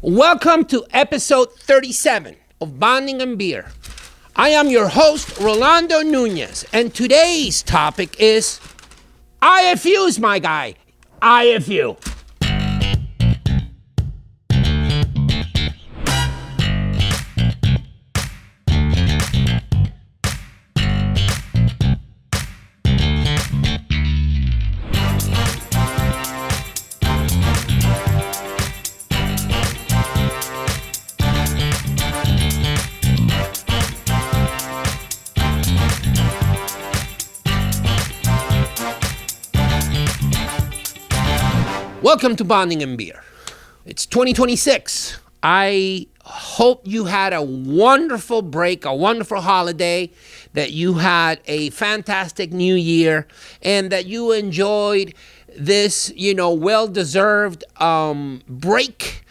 Welcome to episode 37 of Bonding and Beer. I am your host, Rolando Nuñez, and today's topic is IFUs, my guy. IFU. Welcome to Bonding and Beer. It's 2026. I hope you had a wonderful break, a wonderful holiday, that you had a fantastic new year, and that you enjoyed this, well-deserved break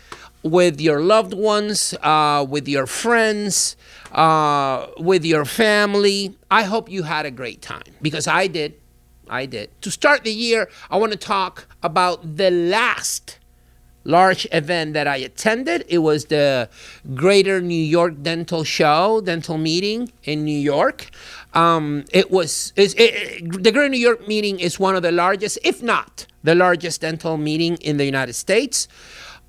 with your loved ones, with your friends, with your family. I hope you had a great time, because I did. To start the year, I want to talk about the last large event that I attended. It was the Greater New York Dental Meeting in New York. The Greater New York Meeting is one of the largest, if not the largest dental meeting in the United States.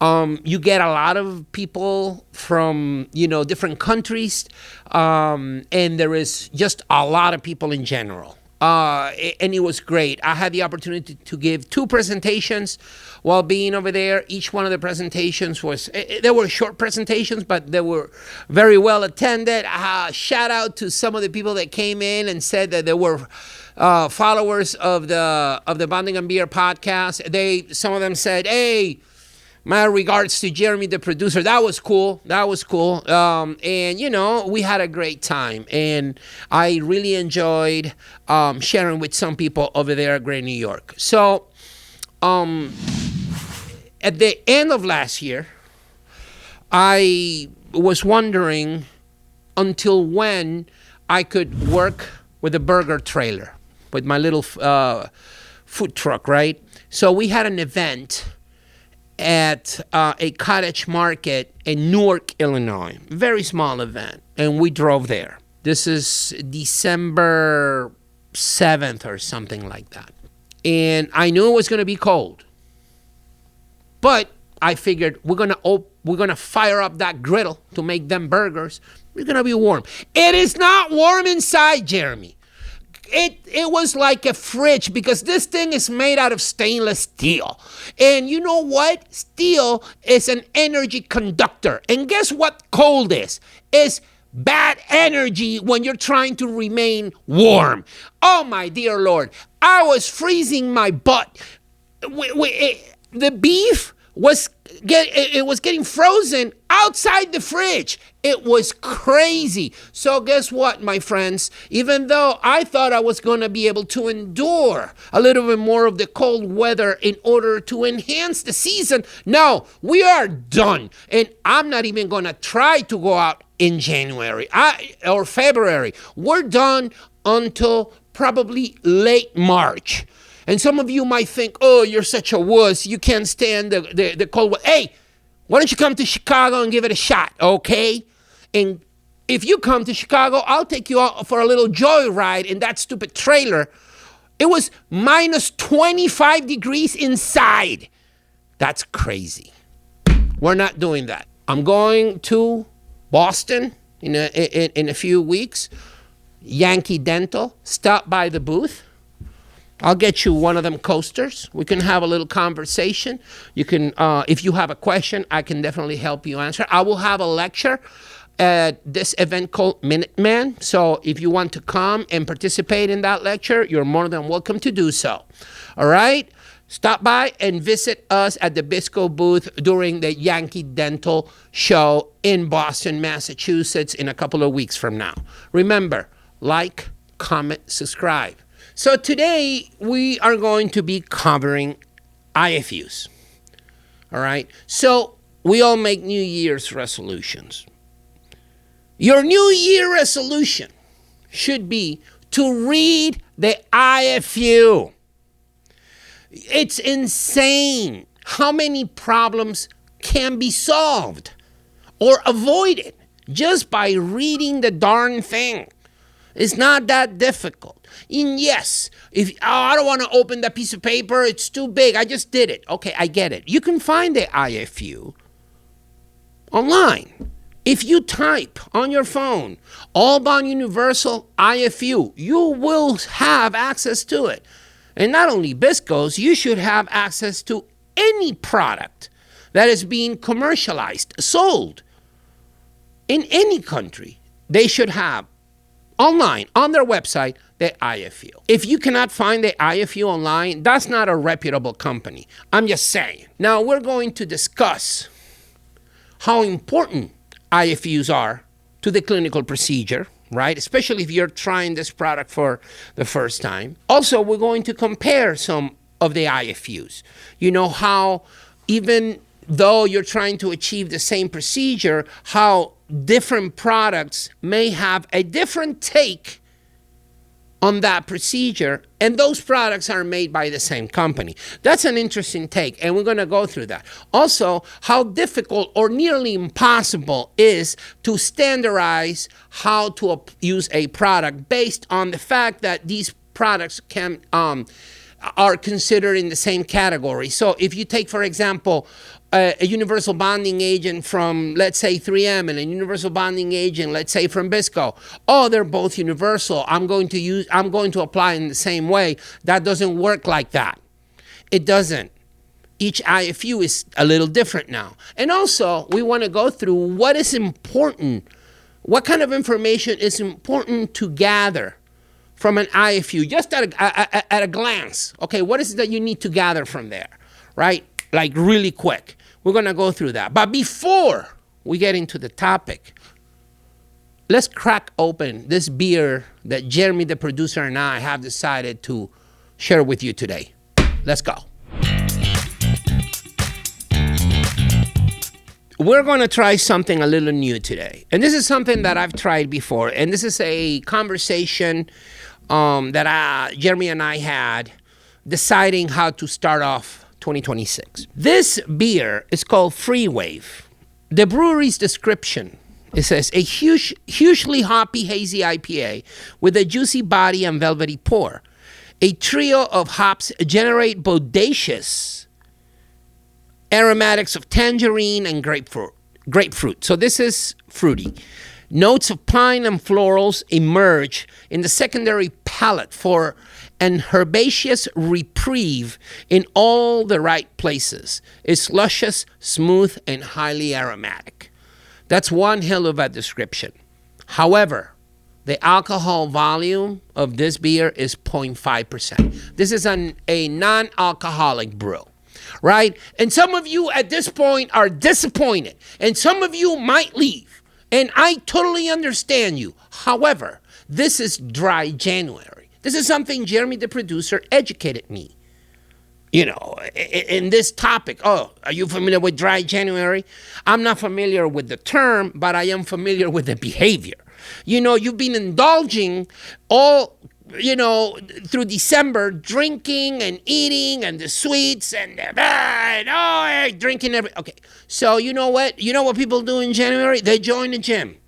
You get a lot of people from, different countries, and there is just a lot of people in general. And it was great. I had the opportunity to give 2 presentations while being over there. Each one of the presentations they were short presentations, but they were very well attended. Shout out to some of the people that came in and said that they were followers of the Bonding and Beer podcast. Some of them said, "Hey, my regards to Jeremy, the producer." That was cool. And, we had a great time. And I really enjoyed sharing with some people over there at Great New York. So at the end of last year, I was wondering until when I could work with a burger trailer, with my little food truck, right? So we had an event at a cottage market in Newark, Illinois. Very small event. And we drove there. This is December 7th or something like that. And I knew it was going to be cold. But I figured we're going to fire up that griddle to make them burgers. It's going to be warm. It is not warm inside, Jeremy. It was like a fridge, because this thing is made out of stainless steel. And you know what? Steel is an energy conductor. And guess what cold is? It's bad energy when you're trying to remain warm. Oh, my dear Lord. I was freezing my butt. The beef was getting frozen outside the fridge. It was crazy. So guess what, my friends? Even though I thought I was going to be able to endure a little bit more of the cold weather in order to enhance the season, no, we are done. And I'm not even going to try to go out in January or February. We're done until probably late March. And some of you might think, "Oh, you're such a wuss. You can't stand the cold weather." Hey, why don't you come to Chicago and give it a shot, okay? And if you come to Chicago, I'll take you out for a little joyride in that stupid trailer. It was minus 25 degrees inside. That's crazy. We're not doing that. I'm going to Boston in a few weeks. Yankee Dental. Stop by the booth. I'll get you one of them coasters. We can have a little conversation. You can, if you have a question, I can definitely help you answer. I will have a lecture at this event called Minuteman. So if you want to come and participate in that lecture, you're more than welcome to do so. All right? Stop by and visit us at the BISCO booth during the Yankee Dental show in Boston, Massachusetts in a couple of weeks from now. Remember, like, comment, subscribe. So today we are going to be covering IFUs. All right? So we all make New Year's resolutions. Your New Year resolution should be to read the IFU. It's insane how many problems can be solved or avoided just by reading the darn thing. It's not that difficult. And yes, if I don't want to open that piece of paper, it's too big. I just did it. Okay, I get it. You can find the IFU online. If you type on your phone, Allbound Universal IFU, you will have access to it. And not only BISCOs, you should have access to any product that is being commercialized, sold in any country. They should have online, on their website, the IFU. If you cannot find the IFU online, that's not a reputable company. I'm just saying. Now we're going to discuss how important IFUs are to the clinical procedure, right? Especially if you're trying this product for the first time. Also, we're going to compare some of the IFUs. You know how even though you're trying to achieve the same procedure, how different products may have a different take on that procedure, and those products are made by the same company. That's an interesting take, and we're going to go through that. Also, how difficult or nearly impossible is to standardize how to use a product based on the fact that these products can are considered in the same category. So if you take, for example, a universal bonding agent from, let's say, 3M and a universal bonding agent, let's say, from BISCO. Oh, they're both universal. I'm going to apply in the same way. That doesn't work like that. It doesn't. Each IFU is a little different now. And also, we want to go through what is important. What kind of information is important to gather from an IFU, just at a glance. Okay, what is it that you need to gather from there, right? Like really quick. We're going to go through that. But before we get into the topic, let's crack open this beer that Jeremy, the producer, and I have decided to share with you today. Let's go. We're going to try something a little new today. And this is something that I've tried before. And this is a conversation that Jeremy and I had deciding how to start off 2026. This beer is called Free Wave. The brewery's description, it says, a hugely hoppy, hazy IPA with a juicy body and velvety pour. A trio of hops generate bodacious aromatics of tangerine and grapefruit. So this is fruity. Notes of pine and florals emerge in the secondary palate for an herbaceous reprieve in all the right places. It's luscious, smooth, and highly aromatic. That's one hell of a description. However, the alcohol volume of this beer is 0.5%. This is a non-alcoholic brew, right? And some of you at this point are disappointed, and some of you might leave. And I totally understand you. However, this is dry January. This is something Jeremy, the producer, educated me, in this topic. Oh, are you familiar with dry January? I'm not familiar with the term, but I am familiar with the behavior. You've been indulging all, through December, drinking and eating and the sweets and drinking okay. So you know what? You know what people do in January? They join the gym.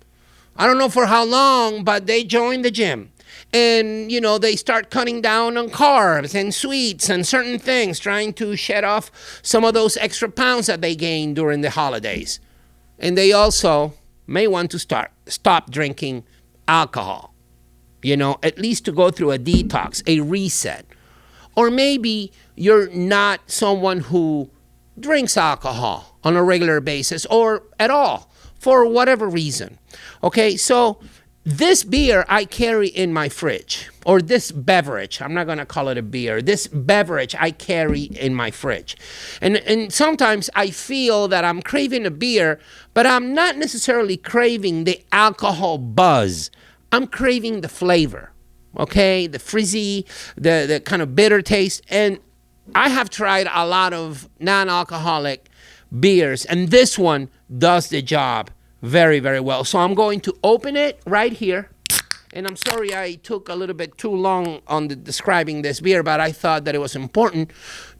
I don't know for how long, but they join the gym. And, they start cutting down on carbs and sweets and certain things, trying to shed off some of those extra pounds that they gained during the holidays. And they also may want to stop drinking alcohol, at least to go through a detox, a reset. Or maybe you're not someone who drinks alcohol on a regular basis or at all for whatever reason. Okay, so this beer I carry in my fridge, or this beverage, I'm not going to call it a beer, this beverage I carry in my fridge. And sometimes I feel that I'm craving a beer, but I'm not necessarily craving the alcohol buzz. I'm craving the flavor, okay? The frizzy, the kind of bitter taste. And I have tried a lot of non-alcoholic beers, and this one does the job very, very well. So I'm going to open it right here. And I'm sorry I took a little bit too long on describing this beer, but I thought that it was important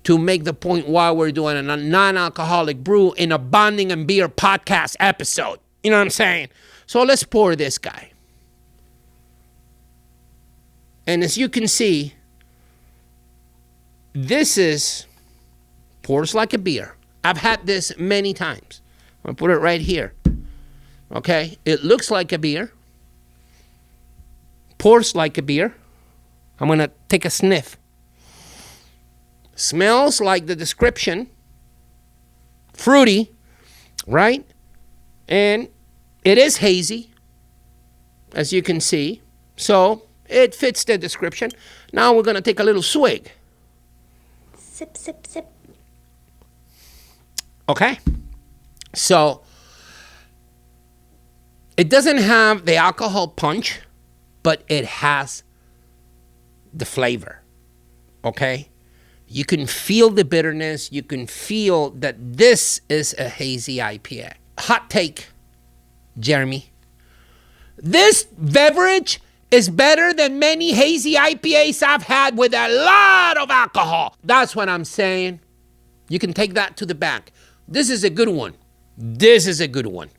to make the point while we're doing a non-alcoholic brew in a bonding and beer podcast episode. You know what I'm saying? So let's pour this guy. And as you can see, this pours like a beer. I've had this many times. I'm going to put it right here. Okay? It looks like a beer. Pours like a beer. I'm going to take a sniff. Smells like the description. Fruity, right? And it is hazy, as you can see. So it fits the description. Now we're going to take a little swig. Sip, sip, sip. Okay? So it doesn't have the alcohol punch, but it has the flavor. Okay? You can feel the bitterness. You can feel that this is a hazy IPA. Hot take, Jeremy. This beverage is better than many hazy IPAs I've had with a lot of alcohol. That's what I'm saying. You can take that to the bank. This is a good one. This is a good one.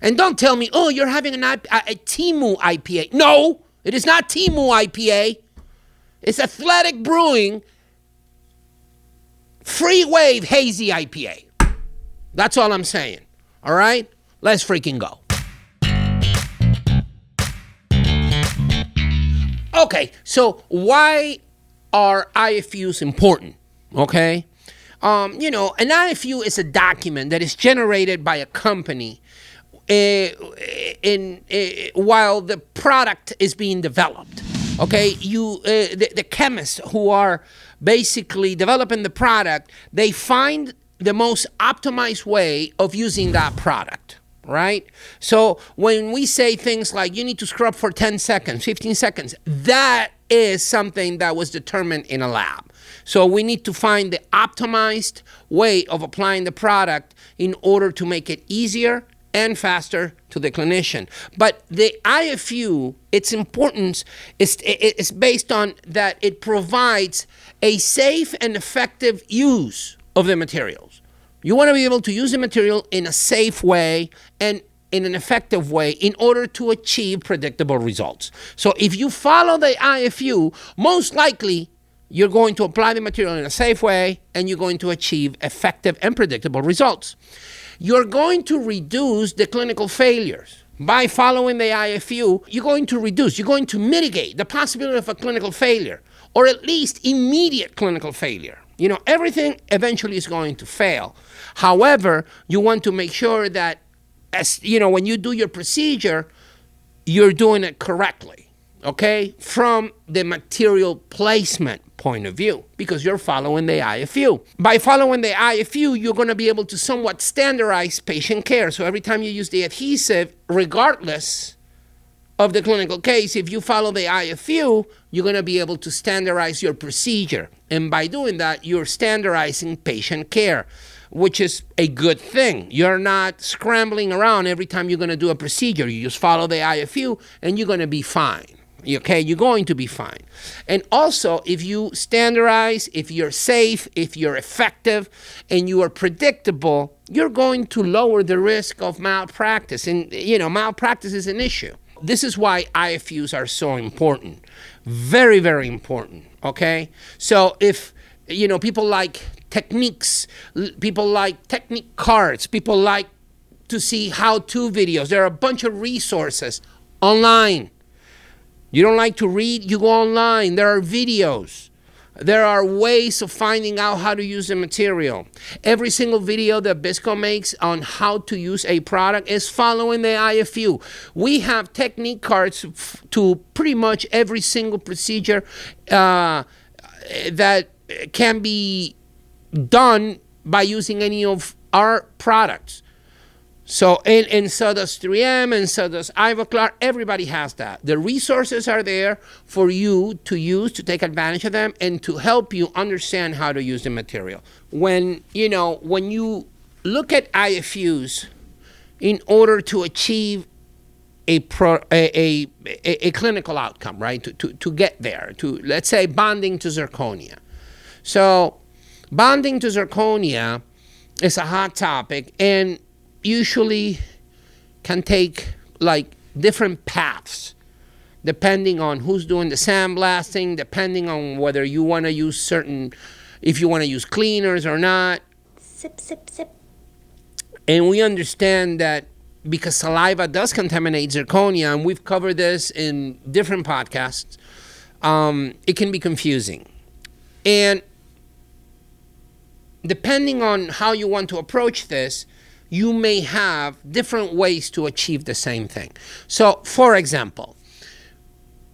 And don't tell me, oh, you're having a Timu IPA. No, it is not Timu IPA. It's Athletic Brewing Free Wave Hazy IPA. That's all I'm saying. All right? Let's freaking go. Okay, so why are IFUs important? Okay? An IFU is a document that is generated by a company while the product is being developed. Okay, the chemists who are basically developing the product, they find the most optimized way of using that product, right? So when we say things like you need to scrub for 10 seconds, 15 seconds, that is something that was determined in a lab. So we need to find the optimized way of applying the product in order to make it easier and faster to the clinician. But the IFU, its importance is based on that it provides a safe and effective use of the materials. You want to be able to use the material in a safe way and in an effective way in order to achieve predictable results. So if you follow the IFU, most likely you're going to apply the material in a safe way and you're going to achieve effective and predictable results. You're going to reduce the clinical failures. By following the IFU, you're going to mitigate the possibility of a clinical failure, or at least immediate clinical failure. Everything eventually is going to fail. However, you want to make sure that, when you do your procedure, you're doing it correctly, okay? From the material placement point of view, because you're following the IFU. By following the IFU, you're going to be able to somewhat standardize patient care. So every time you use the adhesive, regardless of the clinical case, if you follow the IFU, you're going to be able to standardize your procedure. And by doing that, you're standardizing patient care, which is a good thing. You're not scrambling around every time you're going to do a procedure. You just follow the IFU and you're going to be fine. Okay, you're going to be fine. And also, if you standardize, if you're safe, if you're effective, and you are predictable, you're going to lower the risk of malpractice. And, malpractice is an issue. This is why IFUs are so important. Very, very important, okay? So if, people like techniques, people like technique cards, people like to see how-to videos. There are a bunch of resources online. You don't like to read, you go online. There are videos. There are ways of finding out how to use the material. Every single video that BISCO makes on how to use a product is following the IFU. We have technique cards to pretty much every single procedure that can be done by using any of our products. So, and so does 3M, and so does Ivoclar. Everybody has that. The resources are there for you to use, to take advantage of them, and to help you understand how to use the material. When you look at IFUs, in order to achieve a clinical outcome, right? To get there, to, let's say, bonding to zirconia. So bonding to zirconia is a hot topic and usually can take like different paths depending on who's doing the sandblasting, depending on whether you want to use if you want to use cleaners or not. Sip, sip, sip. And we understand that because saliva does contaminate zirconia, and we've covered this in different podcasts, it can be confusing. And depending on how you want to approach this, you may have different ways to achieve the same thing. So, for example,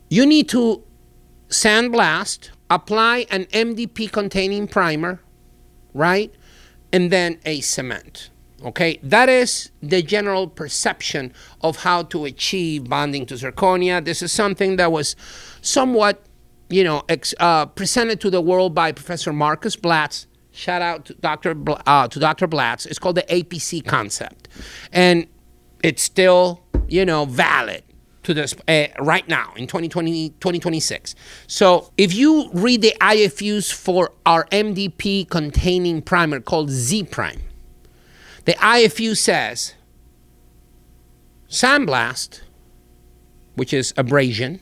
you need to sandblast, apply an MDP-containing primer, right? And then a cement. Okay, that is the general perception of how to achieve bonding to zirconia. This is something that was somewhat, presented to the world by Professor Marcus Blatz. Shout out to Dr. Blatz. It's called the APC concept, and it's still, valid to this right now in 2026. So if you read the IFUs for our MDP containing primer called Z-Prime, the IFU says sandblast, which is abrasion,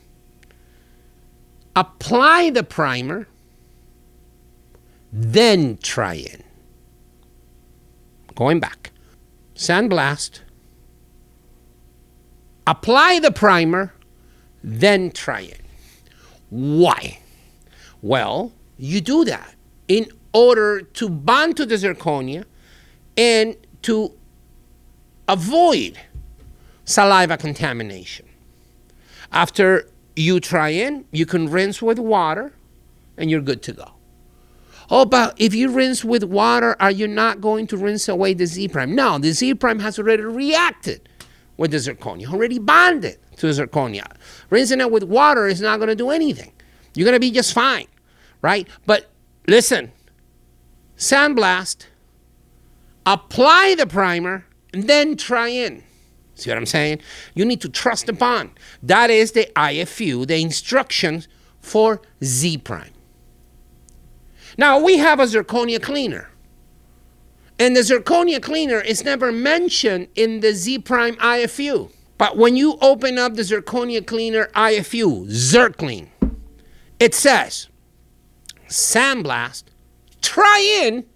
apply the primer, then try in. Going back. Sandblast, apply the primer, then try in. Why? Well, you do that in order to bond to the zirconia and to avoid saliva contamination. After you try in, you can rinse with water and you're good to go. Oh, but if you rinse with water, are you not going to rinse away the Z-Prime? No, the Z-Prime has already reacted with the zirconia, already bonded to the zirconia. Rinsing it with water is not going to do anything. You're going to be just fine, right? But listen, sandblast, apply the primer, and then try in. See what I'm saying? You need to trust the bond. That is the IFU, the instructions for Z-Prime. Now, we have a zirconia cleaner. And the zirconia cleaner is never mentioned in the Z-Prime IFU. But when you open up the zirconia cleaner IFU, ZirClean, it says, sandblast, try in.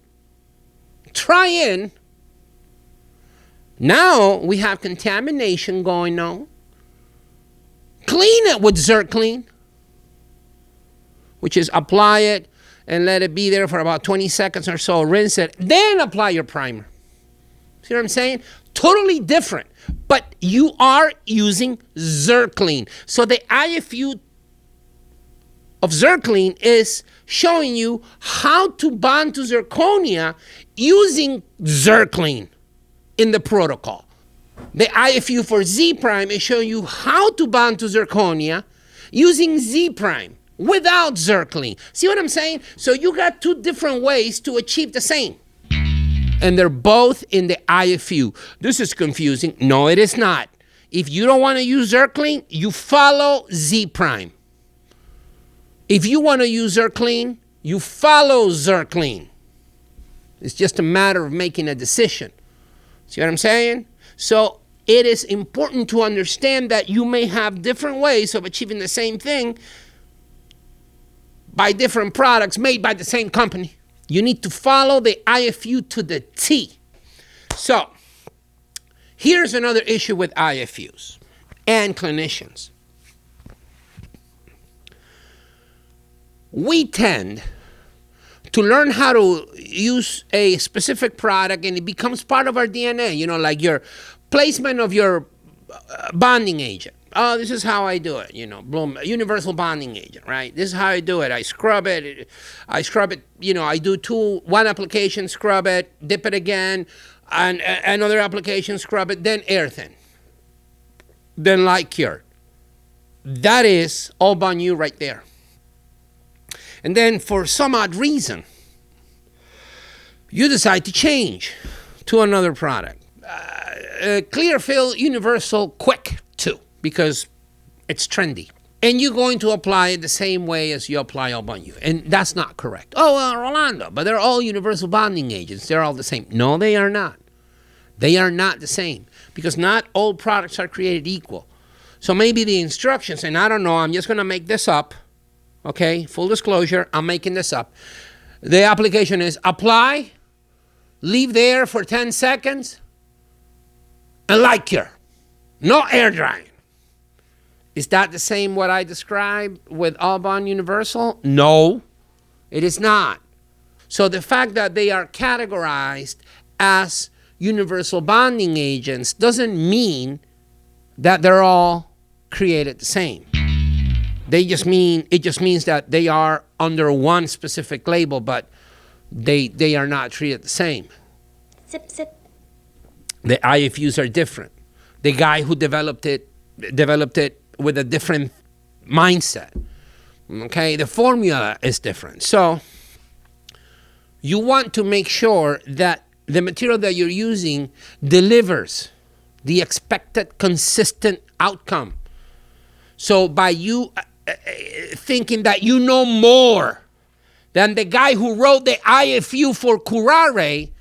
Now we have contamination going on. Clean it with ZirClean, which is apply it and let it be there for about 20 seconds or so, rinse it, then apply your primer. See what I'm saying? Totally different, but you are using ZirClean. So the IFU of ZirClean is showing you how to bond to zirconia using ZirClean in the protocol. The IFU for Z-Prime is showing you how to bond to zirconia using Z-Prime without ZirClean. See what I'm saying? So you got two different ways to achieve the same. And they're both in the IFU. This is confusing. No, it is not. If you don't want to use ZirClean, you follow Z-Prime. If you want to use ZirClean, you follow ZirClean. It's just a matter of making a decision. See what I'm saying? So it is important to understand that you may have different ways of achieving the same thing by different products made by the same company. You need to follow the IFU to the T. So here's another issue with IFUs and clinicians. We tend to learn how to use a specific product and it becomes part of our DNA, like your placement of your bonding agent. Oh, this is how I do it, universal bonding agent, right? This is how I do it. I scrub it, I do one application, scrub it, dip it again, and another application, scrub it, then air thin, then light cure. That is all Bon You right there. And then for some odd reason, you decide to change to another product. Clearfill Universal Quick 2. because it's trendy. And you're going to apply it the same way as you apply All-Bond. And that's not correct. Oh, well, Rolando, but they're all universal bonding agents. They're all the same. No, they are not. They are not the same because not all products are created equal. So maybe the instructions, and I don't know, I'm just going to make this up. Okay, full disclosure, I'm making this up. The application is apply, leave there for 10 seconds, and light cure. No air drying. Is that the same what I described with All-Bond Universal? No, it is not. So the fact that they are categorized as universal bonding agents doesn't mean that they're all created the same. It just means that they are under one specific label, but they are not treated the same. Sip, sip. The IFUs are different. The guy who developed it with a different mindset. Okay, the formula is different. So you want to make sure that the material that you're using delivers the expected consistent outcome. So by you thinking that you know more than the guy who wrote the IFU for curare,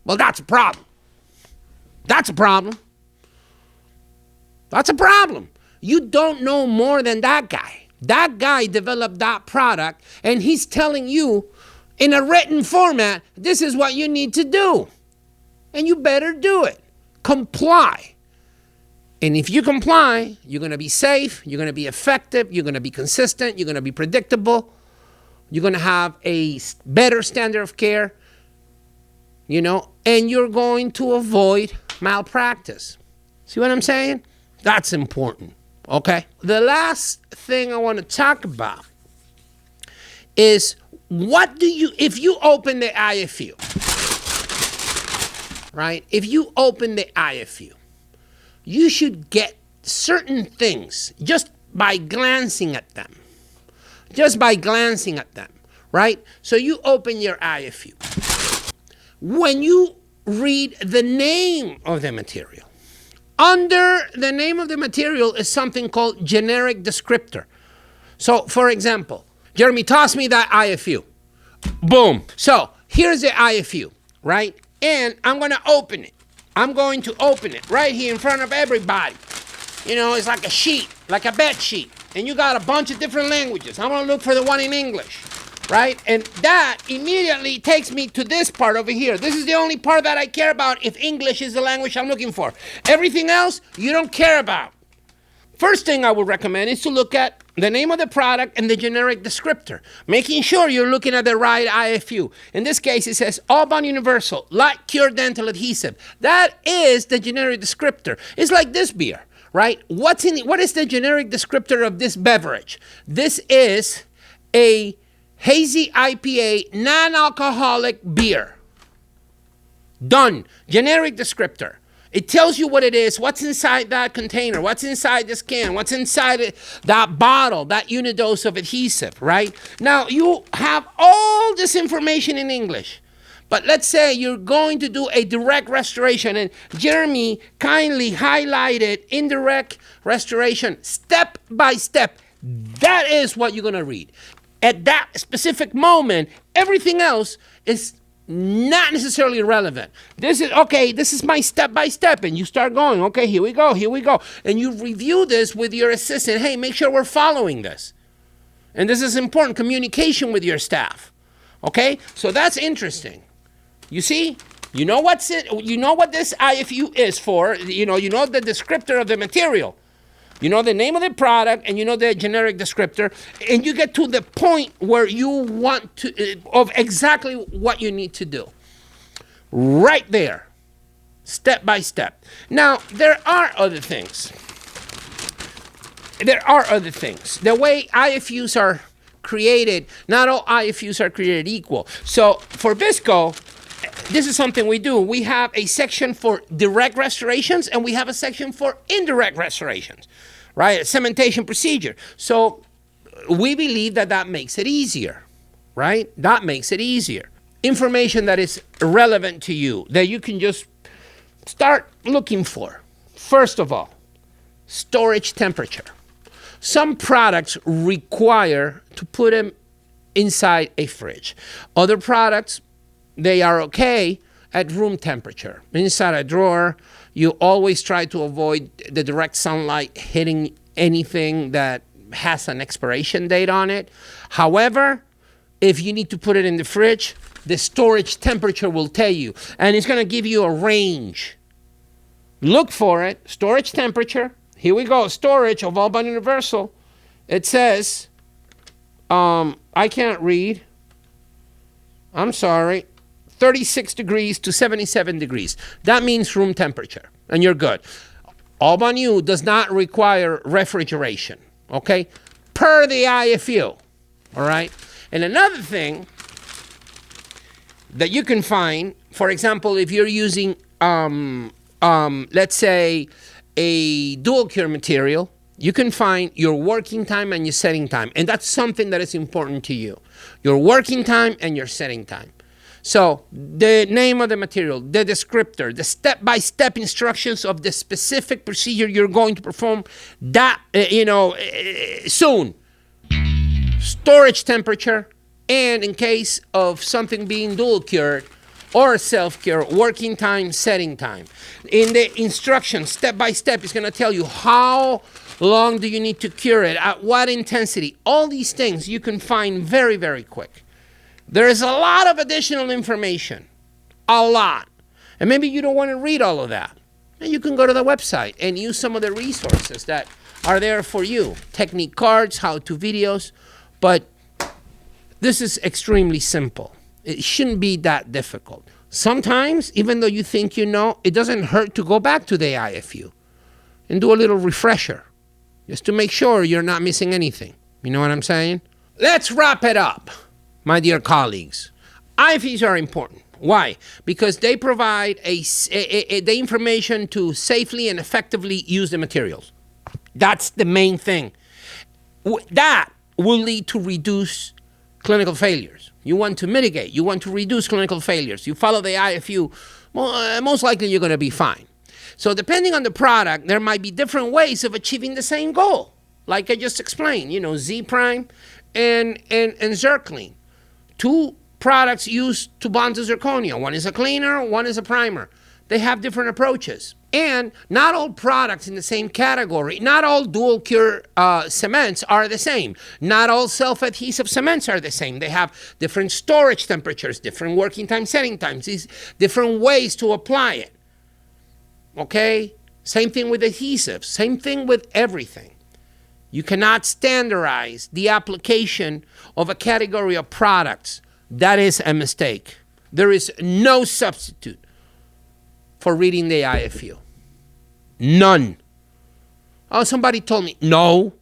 well, that's a problem. That's a problem. That's a problem. You don't know more than that guy. That guy developed that product, and he's telling you in a written format, this is what you need to do. And you better do it. Comply. And if you comply, you're going to be safe, you're going to be effective, you're going to be consistent, you're going to be predictable, you're going to have a better standard of care, and you're going to avoid malpractice. See what I'm saying? That's important, okay? The last thing I want to talk about is if you open the IFU, right? If you open the IFU, you should get certain things just by glancing at them. Right? So you open your IFU. When you read the name of the material, under the name of the material is something called generic descriptor. So, for example, Jeremy, toss me that IFU. Boom. So, here's the IFU, right? And I'm going to open it. I'm going to open it right here in front of everybody. It's like a sheet, like a bed sheet. And you got a bunch of different languages. I'm going to look for the one in English, right? And that immediately takes me to this part over here. This is the only part that I care about if English is the language I'm looking for. Everything else, you don't care about. First thing I would recommend is to look at the name of the product and the generic descriptor, making sure you're looking at the right IFU. In this case, it says All-Bond Universal, Light Cure Dental Adhesive. That is the generic descriptor. It's like this beer, right? What is the generic descriptor of this beverage? This is a hazy IPA non-alcoholic beer. Done. Generic descriptor. It tells you what it is, what's inside that container, what's inside this can, what's inside that bottle, that unit dose of adhesive, right? Now, you have all this information in English, but let's say you're going to do a direct restoration, and Jeremy kindly highlighted indirect restoration step by step. That is what you're going to read. At that specific moment, everything else is not necessarily relevant. This is my step by step, and you start going, okay, here we go. And you review this with your assistant. Hey, make sure we're following this. And this is important, communication with your staff. Okay? So that's interesting. You see? You know what this IFU is for. You know the descriptor of the material. You know the name of the product, and you know the generic descriptor, and you get to the point where you want to, of exactly what you need to do. Right there, step by step. Now, there are other things. The way IFUs are created, not all IFUs are created equal. So for BISCO, this is something we do. We have a section for direct restorations, and we have a section for indirect restorations, right? A cementation procedure. So we believe that makes it easier, right? That makes it easier. Information that is relevant to you, that you can just start looking for. First of all, storage temperature. Some products require to put them inside a fridge. Other products, they are okay at room temperature. Inside a drawer, you always try to avoid the direct sunlight hitting anything that has an expiration date on it. However, if you need to put it in the fridge, the storage temperature will tell you, and it's going to give you a range. Look for it, storage temperature. Here we go, storage of Albany Universal. It says, I can't read. I'm sorry. 36 degrees to 77 degrees. That means room temperature, and you're good. Albany U does not require refrigeration, okay? Per the IFU, all right? And another thing that you can find, for example, if you're using, let's say, a dual cure material, you can find your working time and your setting time. And that's something that is important to you. Your working time and your setting time. So the name of the material, the descriptor, the step-by-step instructions of the specific procedure you're going to perform that, soon. Storage temperature, and in case of something being dual cured or self-cure, working time, setting time. In the instructions, step-by-step, it's going to tell you how long do you need to cure it, at what intensity. All these things you can find very, very quick. There is a lot of additional information, a lot. And maybe you don't want to read all of that. And you can go to the website and use some of the resources that are there for you. Technique cards, how-to videos. But this is extremely simple. It shouldn't be that difficult. Sometimes, even though you think you know, it doesn't hurt to go back to the IFU and do a little refresher just to make sure you're not missing anything. You know what I'm saying? Let's wrap it up, my dear colleagues. IFUs are important. Why? Because they provide the information to safely and effectively use the materials. That's the main thing. That will lead to reduce clinical failures. You want to mitigate. You want to reduce clinical failures. You follow the IFU, most likely you're going to be fine. So depending on the product, there might be different ways of achieving the same goal. Like I just explained, Z-Prime and ZirClean. Two products used to bond to zirconia. One is a cleaner, one is a primer. They have different approaches. And not all products in the same category, not all dual cure cements are the same. Not all self-adhesive cements are the same. They have different storage temperatures, different working time, setting times, these different ways to apply it. Okay? Same thing with adhesives, same thing with everything. You cannot standardize the application of a category of products. That is a mistake. There is no substitute for reading the IFU. None. Oh, somebody told me. No.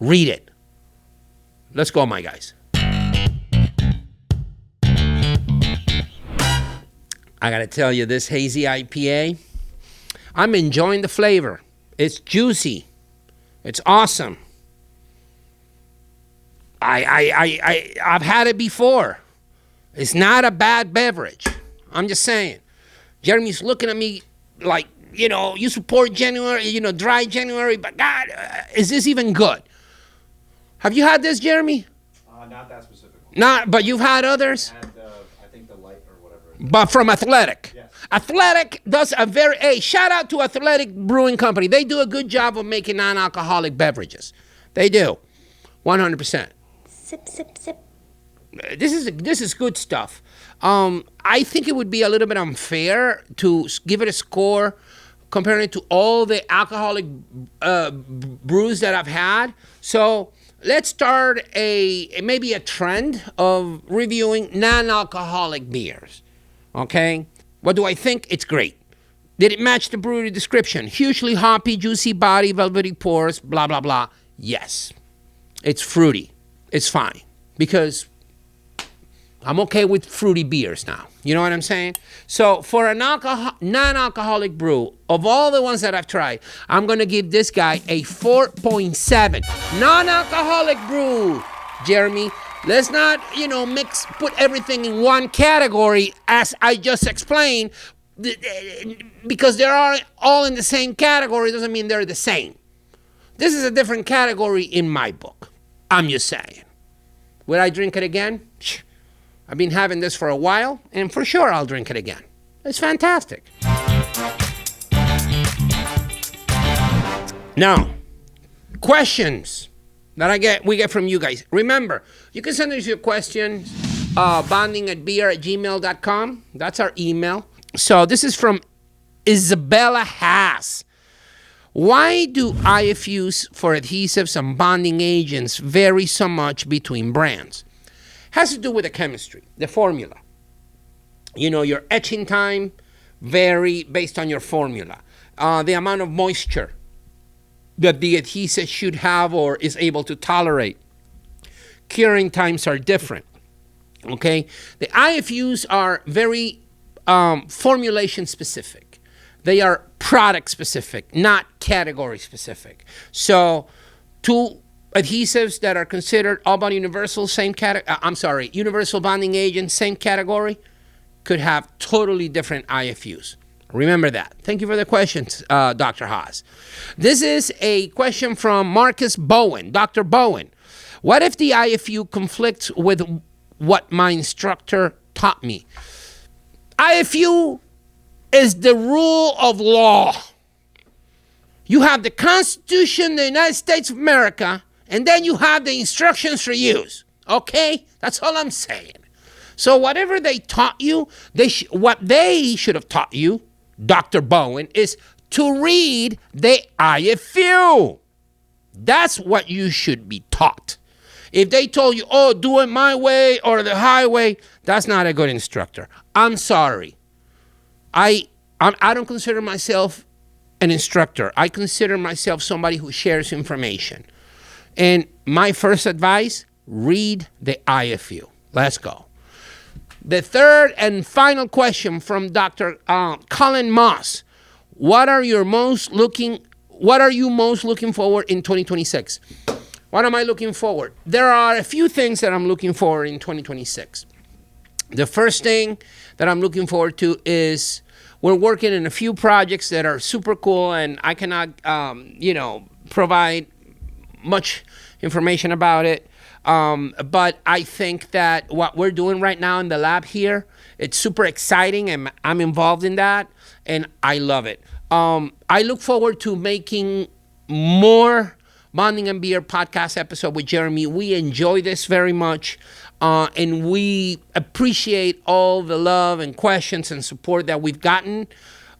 Read it. Let's go, my guys. I got to tell you, this hazy IPA, I'm enjoying the flavor. It's juicy. It's awesome. I've had it before. It's not a bad beverage. I'm just saying. Jeremy's looking at me like, you support January, dry January, but God, is this even good? Have you had this, Jeremy? Not that specific one. Not, but you've had others? And I think the light or whatever. But from Athletic. Yes. Athletic does shout out to Athletic Brewing Company. They do a good job of making non-alcoholic beverages. They do. 100%. Sip, sip, sip. This is good stuff. I think it would be a little bit unfair to give it a score comparing it to all the alcoholic brews that I've had. So let's start maybe a trend of reviewing non-alcoholic beers. Okay? What do I think? It's great. Did it match the brewery description? Hugely hoppy, juicy body, velvety pores, blah, blah, blah. Yes. It's fruity. It's fine. Because I'm okay with fruity beers now. You know what I'm saying? So for a non-alcoholic brew, of all the ones that I've tried, I'm going to give this guy a 4.7. Non-alcoholic brew, Jeremy. Let's not, put everything in one category as I just explained. because they're all in the same category doesn't mean they're the same. This is a different category in my book. I'm just saying. Would I drink it again? I've been having this for a while, and for sure I'll drink it again. It's fantastic. Now, questions that we get from you guys. Remember, you can send us your questions, bondingatbeer@gmail.com. That's our email. So this is from Isabella Haas. Why do IFUs for adhesives and bonding agents vary so much between brands? Has to do with the chemistry, the formula. You know, your etching time vary based on your formula. The amount of moisture that the adhesive should have or is able to tolerate. Curing times are different. Okay? The IFUs are very formulation specific. They are product specific, not category specific. So, two adhesives that are considered all bond universal, universal bonding agents, same category, could have totally different IFUs. Remember that. Thank you for the questions, Dr. Haas. This is a question from Marcus Bowen. Dr. Bowen, what if the IFU conflicts with what my instructor taught me? IFU is the rule of law. You have the Constitution of the United States of America, and then you have the instructions for use. Okay? That's all I'm saying. So whatever they taught you, what they should have taught you, Dr. Bowen, is to read the IFU. That's what you should be taught. If they told you, oh, do it my way or the highway, that's not a good instructor. I'm sorry. I don't consider myself an instructor. I consider myself somebody who shares information. And my first advice, read the IFU. Let's go. The third and final question from Dr. Colin Moss. What are you most looking forward in 2026? What am I looking forward? There are a few things that I'm looking forward in 2026. The first thing that I'm looking forward to is we're working in a few projects that are super cool, and I cannot, provide much information about it. But I think that what we're doing right now in the lab here, it's super exciting, and I'm involved in that, and I love it. I look forward to making more Bonding and Beer podcast episode with Jeremy. We enjoy this very much, and we appreciate all the love and questions and support that we've gotten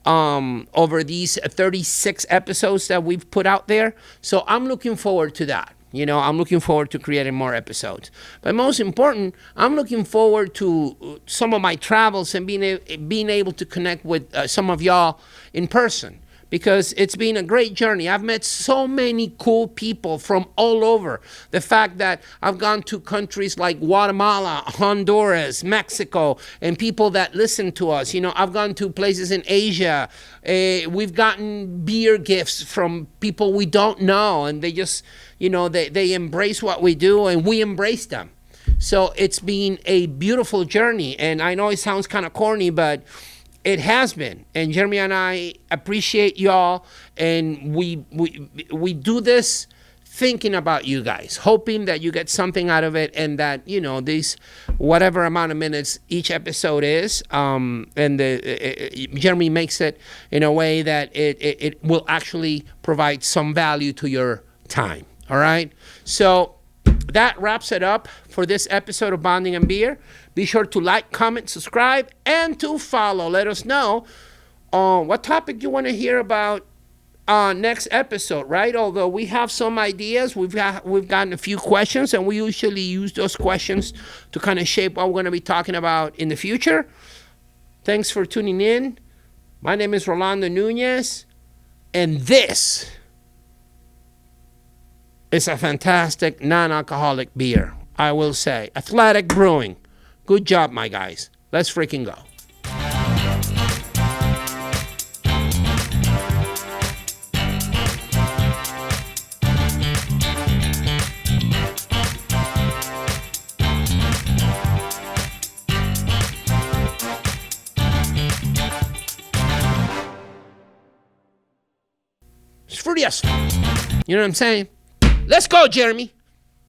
over these 36 episodes that we've put out there. So I'm looking forward to that. I'm looking forward to creating more episodes. But most important, I'm looking forward to some of my travels and being able to connect with some of y'all in person, because it's been a great journey. I've met so many cool people from all over. The fact that I've gone to countries like Guatemala, Honduras, Mexico, and people that listen to us. I've gone to places in Asia. We've gotten beer gifts from people we don't know, and they just, they embrace what we do, and we embrace them. So it's been a beautiful journey, and I know it sounds kind of corny, but it has been. And Jeremy and I appreciate y'all, and we do this thinking about you guys, hoping that you get something out of it, and that these whatever amount of minutes each episode is, and Jeremy makes it in a way that it will actually provide some value to your time. All right, so that wraps it up for this episode of Bonding and Beer. Be sure to like, comment, subscribe, and to follow. Let us know what topic you want to hear about next episode, right? Although we have some ideas, we've gotten a few questions, and we usually use those questions to kind of shape what we're going to be talking about in the future. Thanks for tuning in. My name is Rolando Nuñez, and this is a fantastic non-alcoholic beer, I will say. Athletic Brewing. Good job, my guys. Let's freaking go. furious. You know what I'm saying? Let's go, Jeremy.